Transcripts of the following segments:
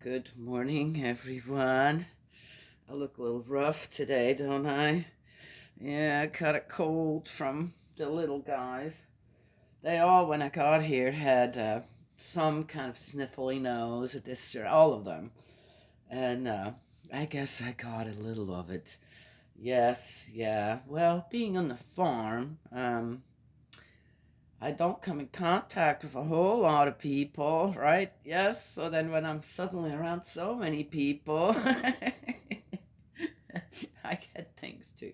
Good morning, everyone. I look a little rough today, don't I? Yeah, I caught a cold from the little guys. They all, when I got here, had some kind of sniffly nose, or this, or all of them. And I guess I got a little of it. Yes, yeah. Well, being on the farm, I don't come in contact with a whole lot of people, right? Yes. So then when I'm suddenly around so many people, I get things too.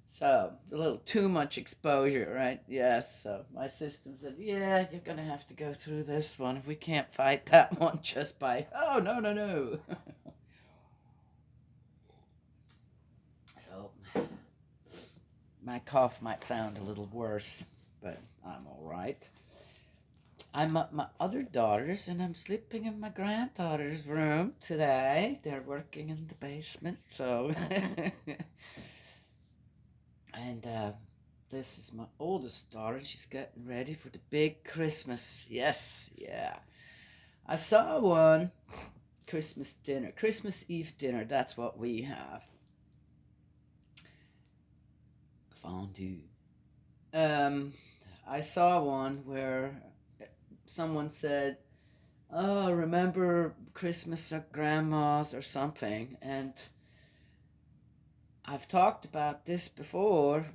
So a little too much exposure, right? Yes. So my system said, yeah, you're going to have to go through this one. We can't fight that one just by, oh, no, no, no. So my cough might sound a little worse, but I'm all right. I'm at my other daughters, and I'm sleeping in my granddaughter's room today. They're working in the basement, so. And this is my oldest daughter. She's getting ready for the big Christmas. Yes, yeah. I saw one Christmas dinner, Christmas Eve dinner. That's what we have. Fondue. Um, I saw one where someone said, "Oh, remember Christmas at Grandma's or something?" And I've talked about this before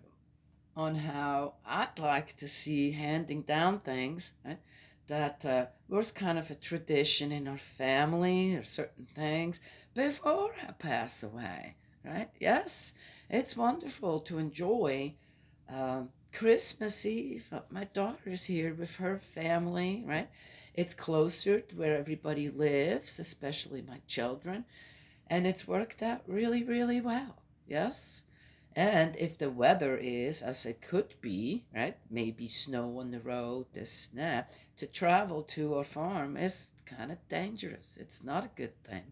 on how I'd like to see handing down things, right? That was kind of a tradition in our family or certain things before I pass away, right? Yes, it's wonderful to enjoy Christmas Eve. My daughter's here with her family, right? It's closer to where everybody lives, especially my children, and it's worked out really, really well. Yes. And if the weather is as it could be, right, maybe snow on the road, this, that, to travel to our farm is kind of dangerous. It's not a good thing.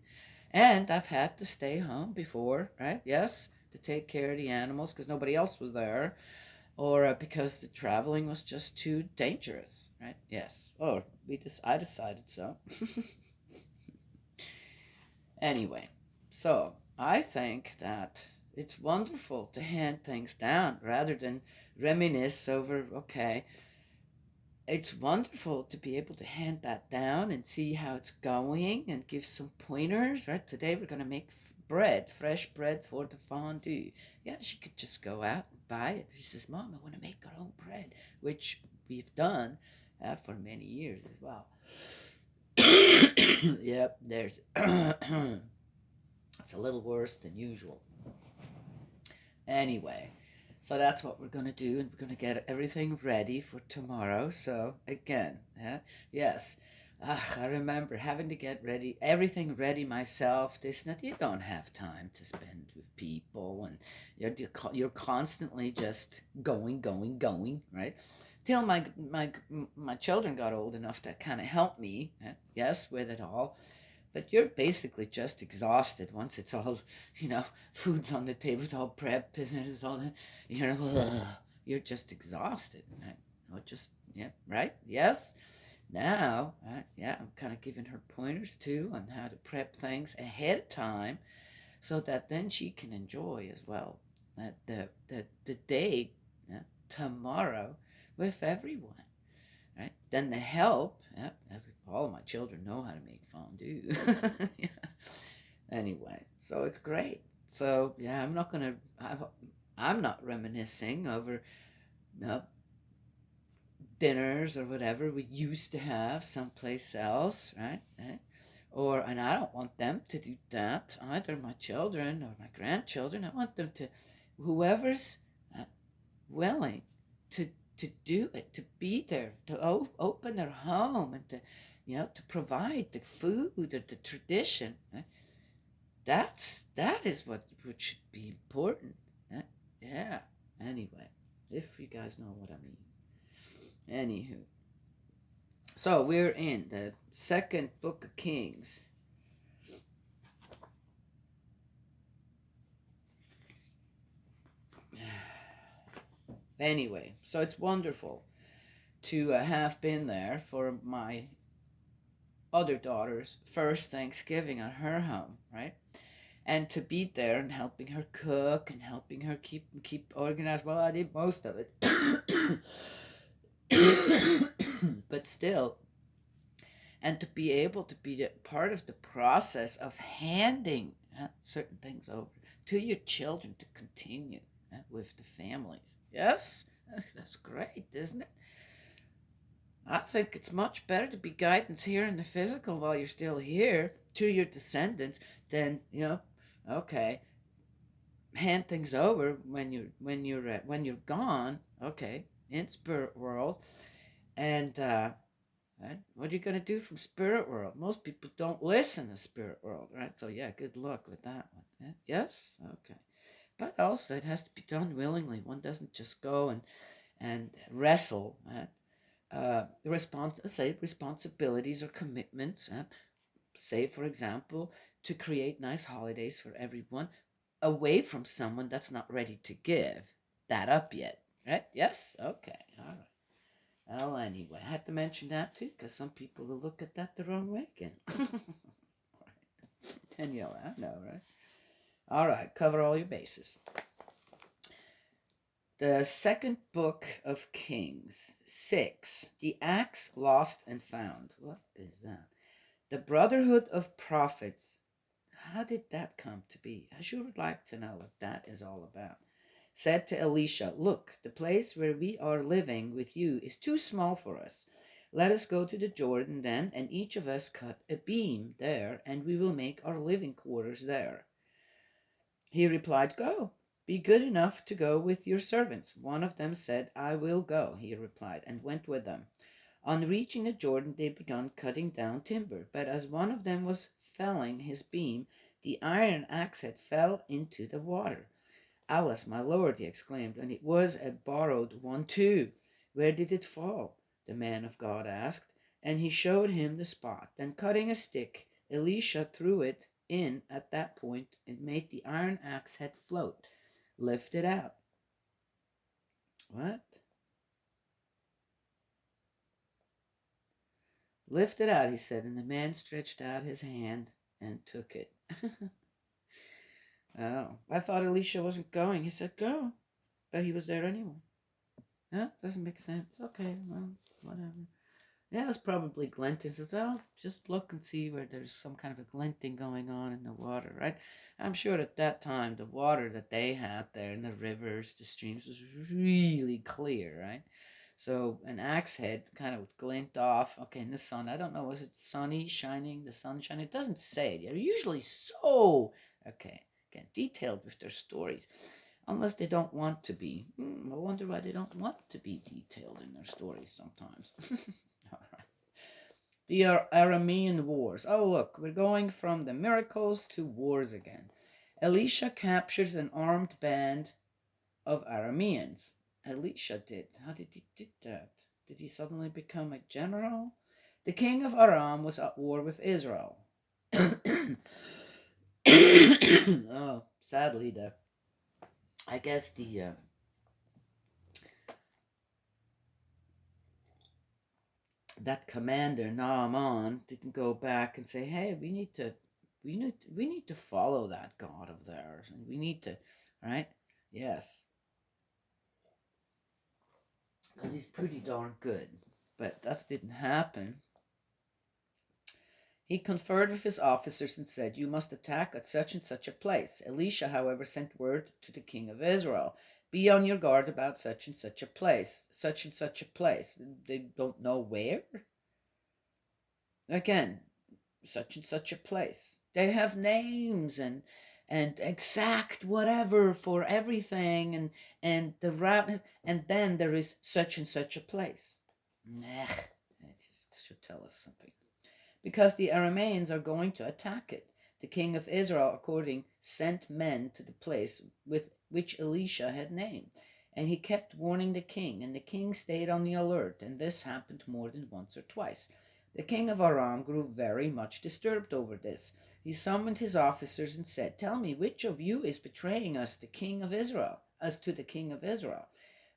And I've had to stay home before, right? Yes, to take care of the animals because nobody else was there, or because the traveling was just too dangerous, right? Yes. Or I decided so. Anyway, so I think that it's wonderful to hand things down rather than reminisce over, okay, it's wonderful to be able to hand that down and see how it's going and give some pointers, right? Today we're going to make bread, fresh bread for the fondue. Yeah, she could just go out and buy it. She says, Mom, I want to make our own bread, which we've done for many years as well. Yep, there's it's a little worse than usual. Anyway, so that's what we're going to do, and we're going to get everything ready for tomorrow. So, again, yes, I remember having to get ready, everything ready myself. This, that you don't have time to spend with people, and you're constantly just going, right? Till my children got old enough to kind of help me, yes, with it all, but you're basically just exhausted once it's all, food's on the table, it's all prepped, isn't it? It's all, you're just exhausted. Right? Just, yeah, right? Yes? Now, yeah, I'm kind of giving her pointers too on how to prep things ahead of time so that then she can enjoy as well the day tomorrow with everyone. Right? Then the help, yep, as all of my children know how to make fondue. Yeah. Anyway, so it's great. So yeah, I'm not reminiscing over uh, dinners or whatever we used to have someplace else, right? And I don't want them to do that either. My children or my grandchildren, I want them to, whoever's uh, willing to do it, to be there, to open their home, and to to provide the food or the tradition. That is what should be important. Uh, yeah. Anyway, if you guys know what I mean. Anywho, so we're in the second book of Kings. Anyway, so it's wonderful to have been there for my other daughter's first Thanksgiving at her home, right? And to be there and helping her cook and helping her keep organized. Well, I did most of it. But still, and to be able to be part of the process of handing certain things over to your children to continue with the families. Yes, that's great, isn't it? I think it's much better to be guidance here in the physical while you're still here to your descendants than, okay, hand things over when you're gone, okay, in spirit world. And right? What are you going to do from spirit world? Most people don't listen to spirit world, right? So yeah, good luck with that one. Yeah? Yes, okay. But also, it has to be done willingly. One doesn't just go and wrestle. Right? Say responsibilities or commitments. Say, for example, to create nice holidays for everyone, away from someone that's not ready to give that up yet. Right? Yes. Okay. All right. Well, anyway, I had to mention that too, because some people will look at that the wrong way again. Danielle, I know, right? All right, cover all your bases. The second book of Kings, 6. The axe lost and found. What is that? The Brotherhood of Prophets. How did that come to be? I sure would like to know what that is all about. Said to Elisha, "Look, the place where we are living with you is too small for us. Let us go to the Jordan then, and each of us cut a beam there, and we will make our living quarters there." He replied, "Go. Be good enough to go with your servants." One of them said, "I will go," he replied, and went with them. On reaching the Jordan, they began cutting down timber, but as one of them was felling his beam, the iron axe head fell into the water. "Alas, my lord," he exclaimed, "and it was a borrowed one too. Where did it fall?" the man of God asked, and he showed him the spot. Then cutting a stick, Elisha threw it in at that point and made the iron axe head float. "Lift it out." What? "Lift it out," he said, and the man stretched out his hand and took it. Oh, I thought Elisha wasn't going. He said go, but he was there anyway. Huh? Doesn't make sense. Okay, well, whatever. Yeah, it's probably glinting. Says, "Oh, just look and see where there's some kind of a glinting going on in the water," right? I'm sure at that time the water that they had there in the rivers, the streams was really clear, right? So an axe head kind of glint off. Okay, in the sun. I don't know, was it sunny, shining, the sun shining? It doesn't say it. They're usually so, okay, again, detailed with their stories. Unless they don't want to be. I wonder why they don't want to be detailed in their stories sometimes. All right. The Aramean Wars. Oh, look, we're going from the miracles to wars again. Elisha captures an armed band of Arameans. Elisha did. How did he do that? Did he suddenly become a general? The king of Aram was at war with Israel. Oh, sadly, I guess that commander Naaman didn't go back and say, "Hey, we need to follow that God of theirs, and we need to, right? Yes, because he's pretty darn good." But that didn't happen. He conferred with his officers and said, "You must attack at such and such a place." Elisha, however, sent word to the king of Israel, "Be on your guard about such and such a place. Such and such a place. They don't know where. Again, such and such a place. They have names and exact whatever for everything and the route, and then there is such and such a place. Nah, it just should tell us something. Because the Arameans are going to attack it. The king of Israel, according, sent men to the place with which Elisha had named, and he kept warning the king, and the king stayed on the alert, and this happened more than once or twice. The king of Aram grew very much disturbed over this. He summoned his officers and said, "Tell me, which of you is betraying us to the king of Israel?"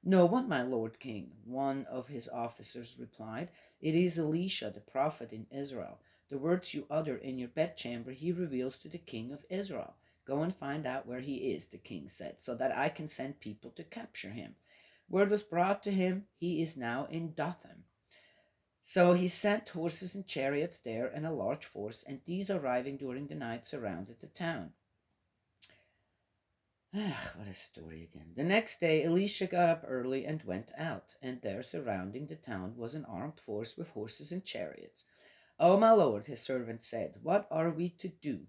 "No one, my lord king," one of his officers replied. "It is Elisha the prophet in Israel." The words you utter in your bedchamber he reveals to the king of Israel. Go and find out where he is, the king said, so that I can send people to capture him. Word was brought to him, he is now in Dothan. So he sent horses and chariots there and a large force, and these arriving during the night surrounded the town. What a story again. The next day Elisha got up early and went out, and there surrounding the town was an armed force with horses and chariots. "Oh, my lord," his servant said, "what are we to do?"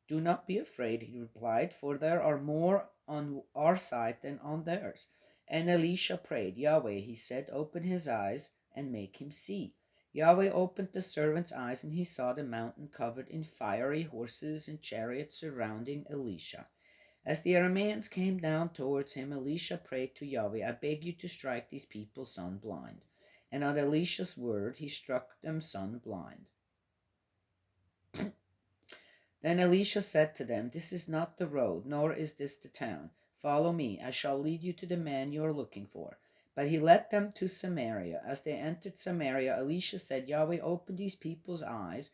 "Do not be afraid," he replied, "for there are more on our side than on theirs." And Elisha prayed. "Yahweh," he said, "open his eyes and make him see." Yahweh opened the servant's eyes, and he saw the mountain covered in fiery horses and chariots surrounding Elisha. As the Arameans came down towards him, Elisha prayed to Yahweh, "I beg you to strike these people sun blind." And on Elisha's word, he struck them sun blind. Then Elisha said to them, "This is not the road, nor is this the town. Follow me, I shall lead you to the man you are looking for." But he led them to Samaria. As they entered Samaria, Elisha said, "Yahweh, open these people's eyes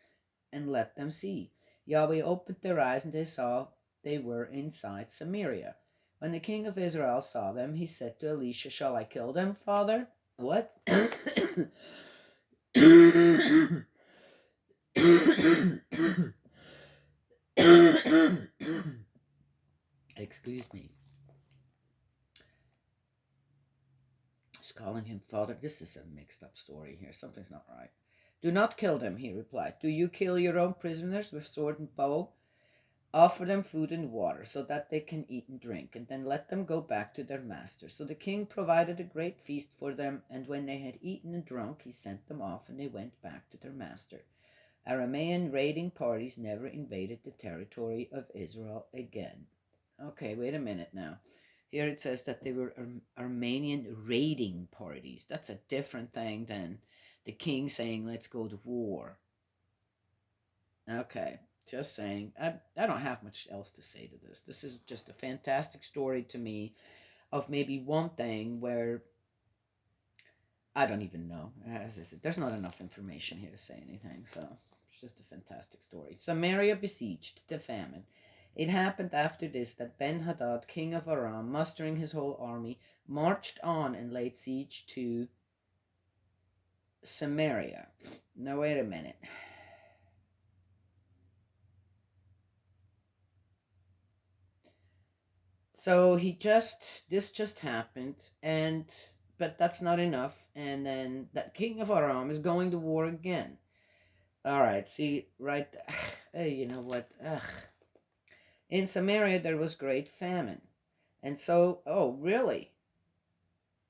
and let them see." Yahweh opened their eyes, and they saw they were inside Samaria. When the king of Israel saw them, he said to Elisha, "Shall I kill them, father?" "What?" Excuse me. He's calling him father. This is a mixed up story here. Something's not right. "Do not kill them," he replied. "Do you kill your own prisoners with sword and bow? Offer them food and water so that they can eat and drink, and then let them go back to their master." So the king provided a great feast for them, and when they had eaten and drunk, he sent them off, and they went back to their master. Aramean raiding parties never invaded the territory of Israel again. Okay, wait a minute now. Here it says that they were Armenian raiding parties. That's a different thing than the king saying, "Let's go to war." Okay, just saying. I don't have much else to say to this. This is just a fantastic story to me of maybe one thing where I don't even know. As I said, there's not enough information here to say anything, so it's just a fantastic story. Samaria besieged, the famine. It happened after this that Ben-Hadad, king of Aram, mustering his whole army, marched on and laid siege to Samaria. Now, wait a minute. So this just happened, but that's not enough. And then that king of Aram is going to war again. All right, see, right. Hey, you know what? In Samaria there was great famine. And so, oh, really?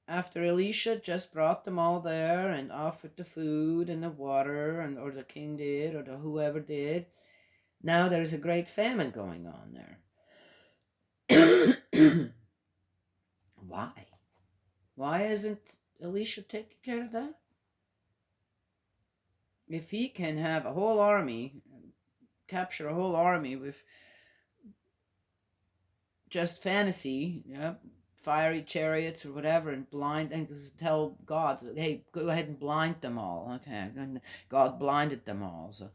After Elisha just brought them all there and offered the food and the water, or the king did, or the whoever did, now there's a great famine going on there. Why? Why isn't Elisha taking care of that? If he can have a whole army, capture a whole army with just fantasy, fiery chariots or whatever, and blind, and tell God, "Hey, go ahead and blind them all." Okay, and God blinded them all. So,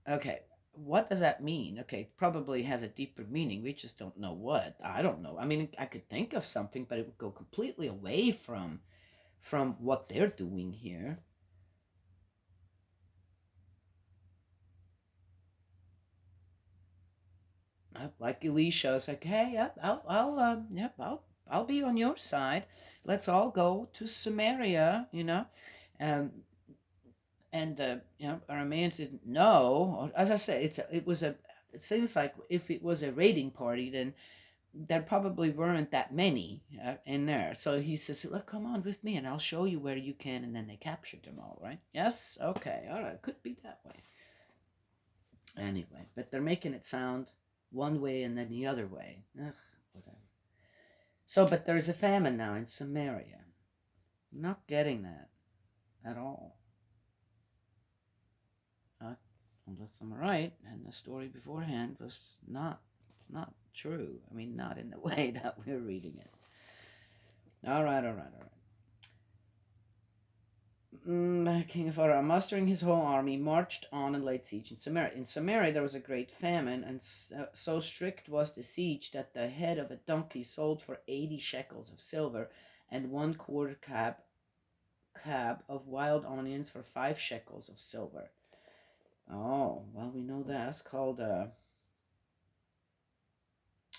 okay, what does that mean? Okay, probably has a deeper meaning. We just don't know what. I don't know. I mean, I could think of something, but it would go completely away from what they're doing here. Like Elisha is like, "Hey, I'll be on your side. Let's all go to Samaria," um, and Arameans didn't know. As I said, it seems like if it was a raiding party, then there probably weren't that many in there. So he says, "Look, come on with me, and I'll show you where you can." And then they captured them all, right? Yes, okay, all right, could be that way. Anyway, but they're making it sound one way and then the other way. Ugh, whatever. So, but there's a famine now in Samaria. I'm not getting that at all. Uh, unless I'm right, and the story beforehand was not. It's not true. I mean, not in the way that we're reading it. All right, all right, all right. King of Aram, mustering his whole army, marched on and laid siege in Samaria. In Samaria there was a great famine, and so strict was the siege that the head of a donkey sold for 80 shekels of silver, and 1/4 cab of wild onions for 5 shekels of silver. Oh, well, we know that's called,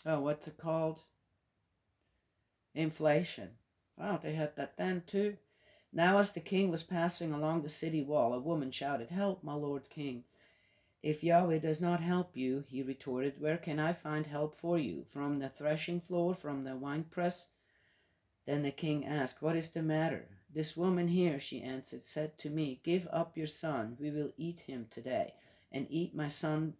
what's it called? Inflation. Wow, they had that then too. Now, as the king was passing along the city wall, a woman shouted, "Help, my lord king." "If Yahweh does not help you," he retorted, "where can I find help for you? From the threshing floor, from the winepress?" Then the king asked, "What is the matter?" "This woman here," she answered, "said to me, 'Give up your son. We will eat him today, and eat my son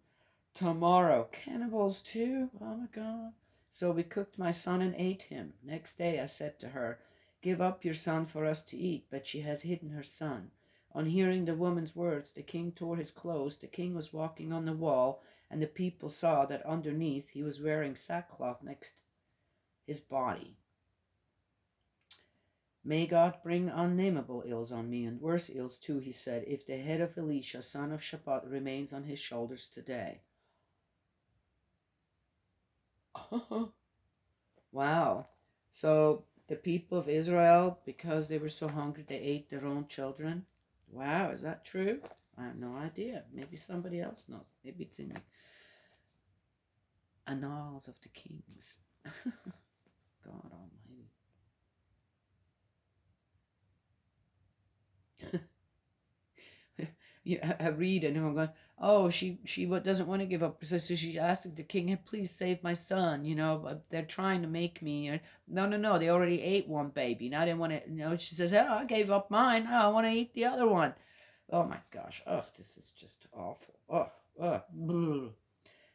tomorrow.'" Cannibals too? Oh my God. "So we cooked my son and ate him. Next day I said to her, 'Give up your son for us to eat,' but she has hidden her son." On hearing the woman's words, the king tore his clothes. The king was walking on the wall, and the people saw that underneath he was wearing sackcloth next his body. "May God bring unnameable ills on me, and worse ills too," he said, "if the head of Elisha, son of Shaphat, remains on his shoulders today." Wow. So the people of Israel, because they were so hungry, they ate their own children. Wow, is that true? I have no idea. Maybe somebody else knows. Maybe it's in the annals of the kings. God Almighty. I read and I'm going, oh, she doesn't want to give up. So she asked the king, "Hey, please save my son. They're trying to make me." No, no, no. They already ate one baby. Now they want to. She says, "Oh, I gave up mine. Now I want to eat the other one." Oh my gosh. Oh, this is just awful. Oh, oh.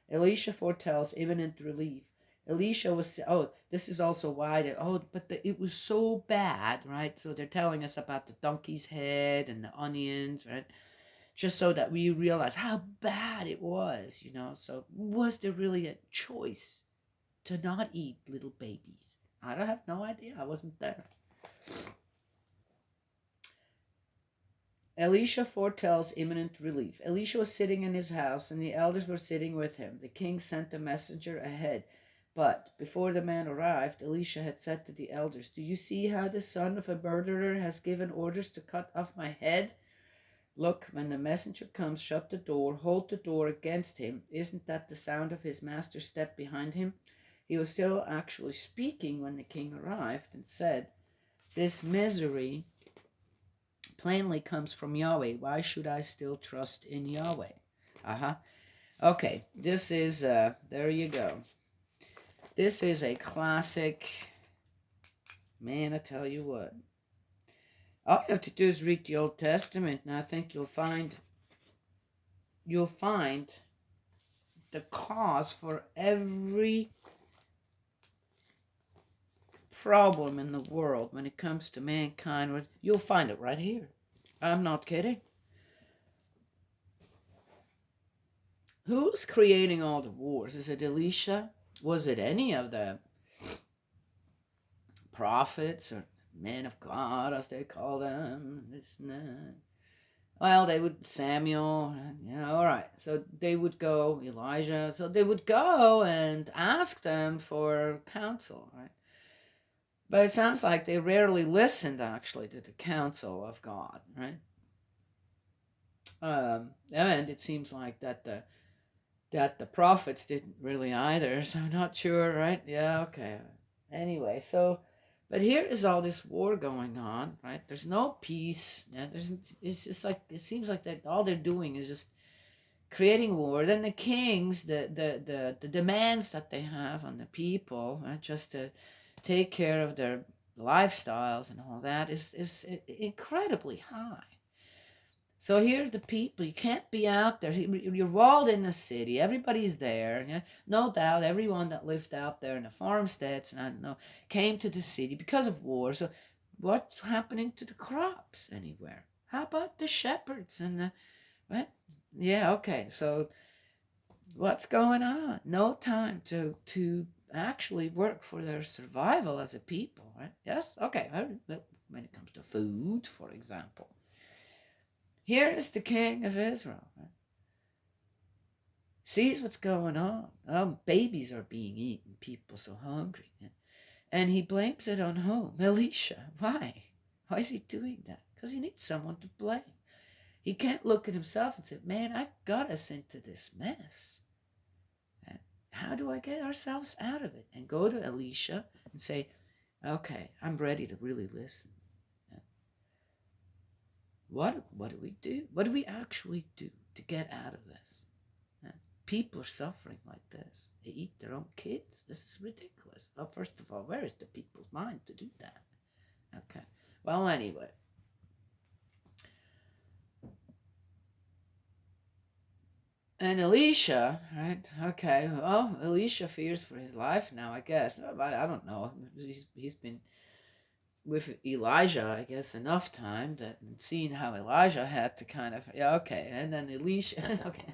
Elisha foretells imminent relief. Elisha was, oh, this is also why that, oh, but it was so bad, right? So they're telling us about the donkey's head and the onions, right? Just so that we realize how bad it was, So was there really a choice to not eat little babies? I don't have no idea. I wasn't there. Elisha foretells imminent relief. Elisha was sitting in his house, and the elders were sitting with him. The king sent a messenger ahead. But before the man arrived, Elisha had said to the elders, "Do you see how the son of a murderer has given orders to cut off my head? Look, when the messenger comes, shut the door, hold the door against him. Isn't that the sound of his master's step behind him?" He was still actually speaking when the king arrived and said, "This misery plainly comes from Yahweh. Why should I still trust in Yahweh?" Okay, this is, there you go. This is a classic, man, I tell you what. All you have to do is read the Old Testament, and I think you'll find the cause for every problem in the world when it comes to mankind. You'll find it right here. I'm not kidding. Who's creating all the wars? Is it Elisha? Was it any of the prophets or men of God, as they call them? This and that. Well, they would, Samuel, yeah, all right. So they would go, Elijah, so they would go and ask them for counsel, right? But it sounds like they rarely listened, actually, to the counsel of God, right? And it seems like that the prophets didn't really either, so I'm not sure, right? Yeah, okay. Anyway, so, but here is all this war going on, right? There's no peace. Yeah, it's just like, it seems like that all they're doing is just creating war. Then the kings, the demands that they have on the people, right, just to take care of their lifestyles and all that is incredibly high. So here the people, you can't be out there. You're walled in the city. Everybody's there. Yeah? No doubt everyone that lived out there in the farmsteads and I don't know came to the city because of war. So what's happening to the crops anywhere? How about the shepherds and the what? Yeah, okay. So what's going on? No time to actually work for their survival as a people, right? Yes? Okay. When it comes to food, for example. Here is the king of Israel, right? Sees what's going on. Babies are being eaten. People so hungry. And he blames it on whom? Elisha. Why? Why is he doing that? Because he needs someone to blame. He can't look at himself and say, man, I got us into this mess. And how do I get ourselves out of it? And go to Elisha and say, okay, I'm ready to really listen. What do we do? What do we actually do to get out of this? People are suffering like this. They eat their own kids. This is ridiculous. Well, first of all, where is the people's mind to do that? Okay. Well, anyway. And Elisha, right? Okay. Well, Elisha fears for his life now, I guess. But I don't know. He's been with Elijah, I guess, enough time that seeing how Elijah had to kind of, yeah, okay. And then Elisha, okay.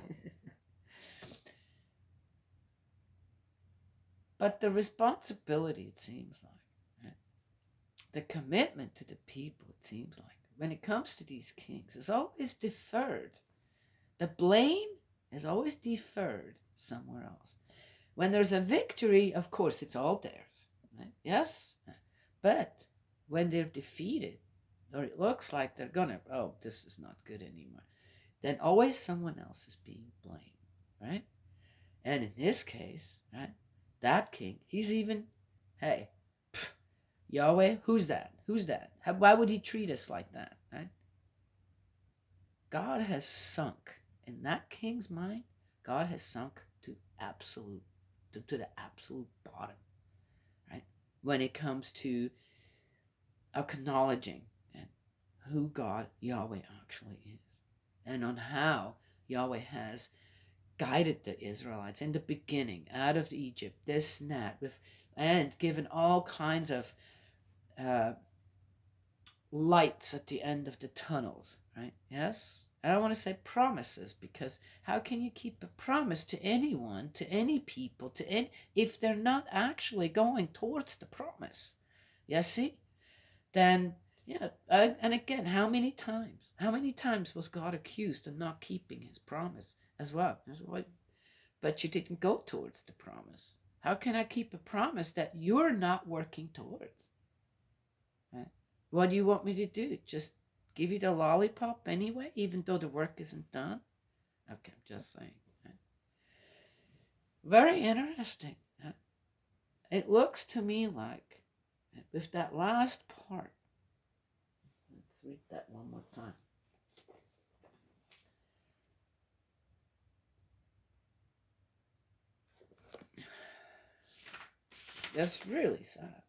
But the responsibility, it seems like, right? The commitment to the people, it seems like, when it comes to these kings, is always deferred. The blame is always deferred somewhere else. When there's a victory, of course, it's all theirs, right? Yes? But when they're defeated, or it looks like they're gonna, oh, this is not good anymore, then always someone else is being blamed, right? And in this case, right, that king, he's even, hey, Yahweh, who's that? Who's that? Why would he treat us like that, right? God has sunk, in that king's mind, God has sunk to absolute, to the absolute bottom, right? When it comes to acknowledging and who God, Yahweh, actually is, and on how Yahweh has guided the Israelites in the beginning out of Egypt, this and that, and given all kinds of uh, lights at the end of the tunnels, right? Yes? I don't want to say promises, because how can you keep a promise to anyone, to any people, if they're not actually going towards the promise? Yeah, see? Then, yeah, and again, how many times was God accused of not keeping his promise as well? But you didn't go towards the promise. How can I keep a promise that you're not working towards? Right? What do you want me to do? Just give you the lollipop anyway, even though the work isn't done? Okay, I'm just saying. Right? Very interesting. It looks to me like, with that last part, let's read that one more time. That's really sad.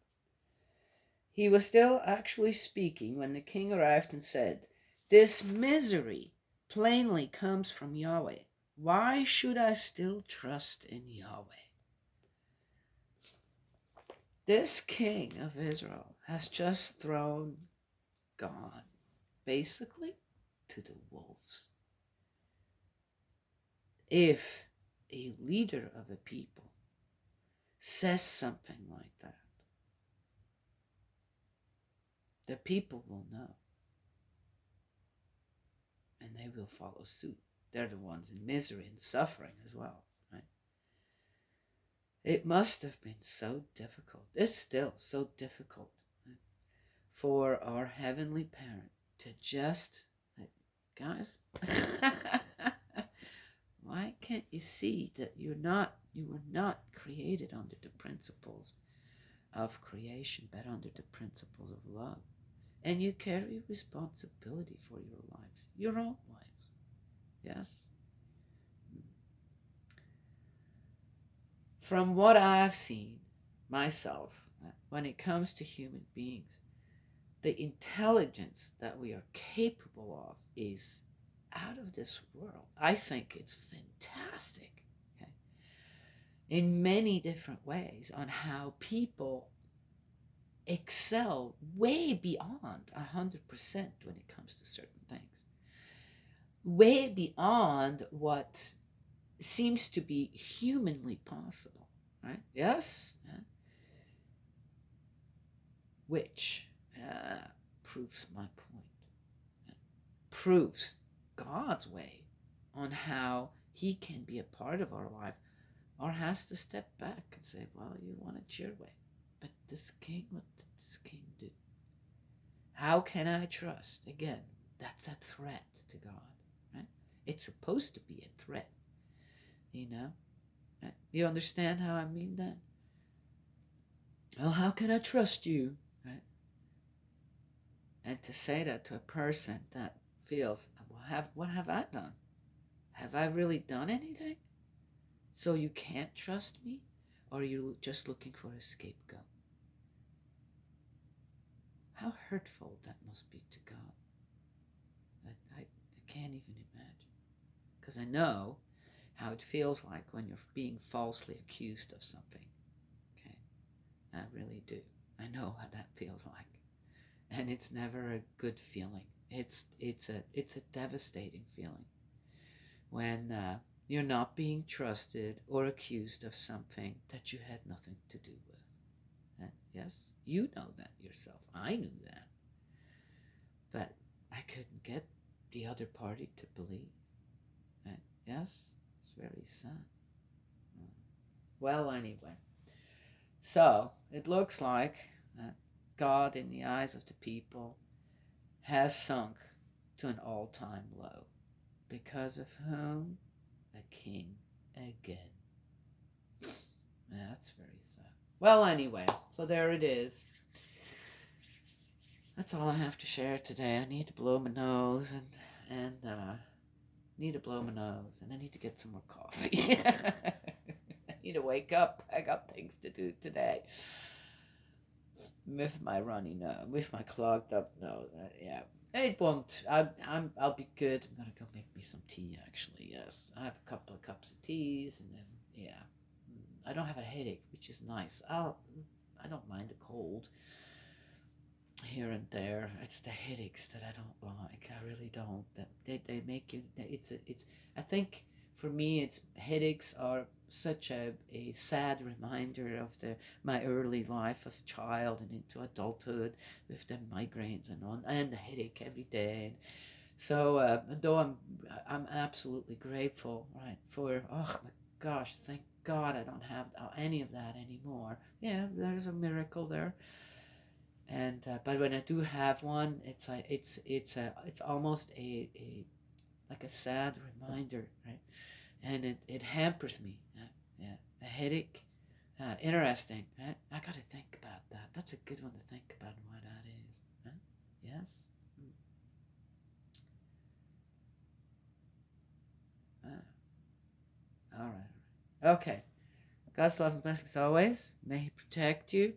He was still actually speaking when the king arrived and said, "This misery plainly comes from Yahweh. Why should I still trust in Yahweh?" This king of Israel has just thrown God basically to the wolves. If a leader of a people says something like that, the people will know, and they will follow suit. They're the ones in misery and suffering as well, right? It must have been so difficult. It's still so difficult, right, for our heavenly parent to just, like, guys, why can't you see that you were not created under the principles of creation, but under the principles of love? And you carry responsibility for your lives, your own lives. Yes? From what I've seen myself, when it comes to human beings, the intelligence that we are capable of is out of this world. I think it's fantastic, okay, in many different ways, on how people excel way beyond 100% when it comes to certain things, way beyond what seems to be humanly possible, right? Yes? Which proves my point. Proves God's way on how he can be a part of our life, or has to step back and say, well, you want it your way. But this king, what did this king do? How can I trust? Again, that's a threat to God, right? It's supposed to be a threat, you know? Right? You understand how I mean that? Well, how can I trust you? Right? And to say that to a person that feels, well, what have I done? Have I really done anything? So you can't trust me? Or are you just looking for a scapegoat? How hurtful that must be to God. I can't even imagine. Because I know how it feels like when you're being falsely accused of something. Okay, I really do. I know how that feels like. And it's never a good feeling. It's a devastating feeling when you're not being trusted or accused of something that you had nothing to do with. And yes, you know that yourself. I knew that. But I couldn't get the other party to believe. And yes, it's very sad. Well, anyway. So, it looks like God, in the eyes of the people, has sunk to an all-time low. Because of whom? A king again. That's very sad. Well, anyway, so there it is. That's all I have to share today. I need to blow my nose and need to blow my nose, and I need to get some more coffee. I need to wake up. I got things to do today. With my runny nose, with my clogged up nose. Yeah, it won't. I'll be good. I'm gonna go make me some tea. Actually, yes, I have a couple of cups of teas, and then yeah, I don't have a headache, which is nice. I don't mind the cold here and there. It's the headaches that I don't like. I really don't. That they make you. It's. I think for me, it's headaches are such a sad reminder of my early life as a child and into adulthood with the migraines and on and the headache every day. So though I'm absolutely grateful, right, for oh my gosh, thank God I don't have any of that anymore. Yeah, there's a miracle there. And but when I do have one, it's almost a like a sad reminder, right? And it hampers me. Yeah, a headache. Interesting. Right? I got to think about that. That's a good one to think about why that is. Huh? Yes. All right. Okay. God's love and blessings always. May He protect you.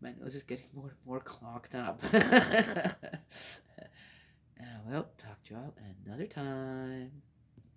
My nose is getting more and more clogged up. And I will talk to you all another time.